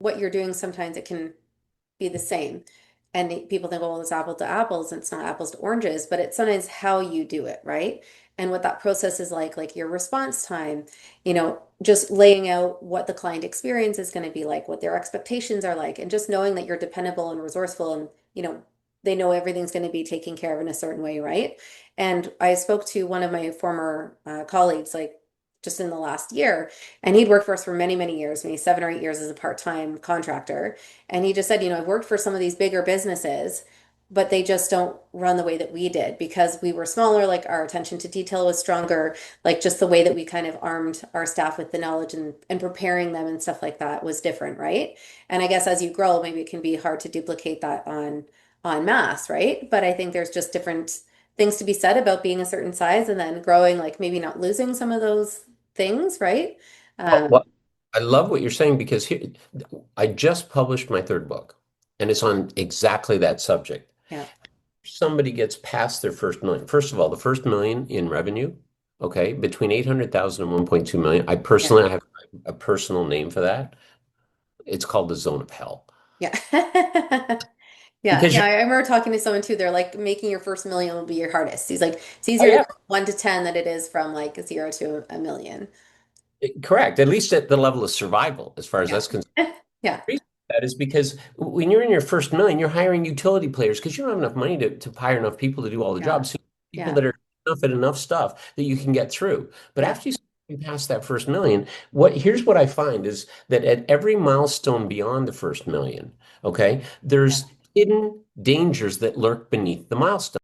what you're doing, sometimes it can be the same. And people think, well, it's apple to apples, and it's not apples to oranges, but it's sometimes how you do it, right? And what that process is like your response time, just laying out what the client experience is going to be like, what their expectations are like, and just knowing that you're dependable and resourceful and, they know everything's going to be taken care of in a certain way, right? And I spoke to one of my former colleagues, like just in the last year, and he'd worked for us for many, many years, maybe 7 or 8 years as a part-time contractor. And he just said, I've worked for some of these bigger businesses, but they just don't run the way that we did because we were smaller, like our attention to detail was stronger, like just the way that we kind of armed our staff with the knowledge and preparing them and stuff like that was different, right? And I guess as you grow, maybe it can be hard to duplicate that on mass, right? But I think there's just different things to be said about being a certain size and then growing, like maybe not losing some of those things, right? Um, Well, I love what you're saying because here, I just published my third book, and it's on exactly that subject. yeah, Somebody gets past their first million. First of all, the first million in revenue, okay, between 800,000 and 1.2 million. yeah, I have a personal name for that. It's called the zone of hell. yeah. Yeah, Because yeah. you, I remember talking to someone too. They're like, making your first million will be your hardest. He's like, it's oh easier to yeah, go 1 to 10 than it is from like 0 to 1 million. correct. At least at the level of survival, as far as Yeah. that's concerned. Yeah. Reason for that is because when you're in your first million, you're hiring utility players because you don't have enough money to hire enough people to do all the Yeah. jobs. So people Yeah. that are enough at enough stuff that you can get through. But Yeah. after you pass that first million, here's what I find is that at every milestone beyond the first million, okay, Yeah. there's hidden dangers that lurk beneath the milestone.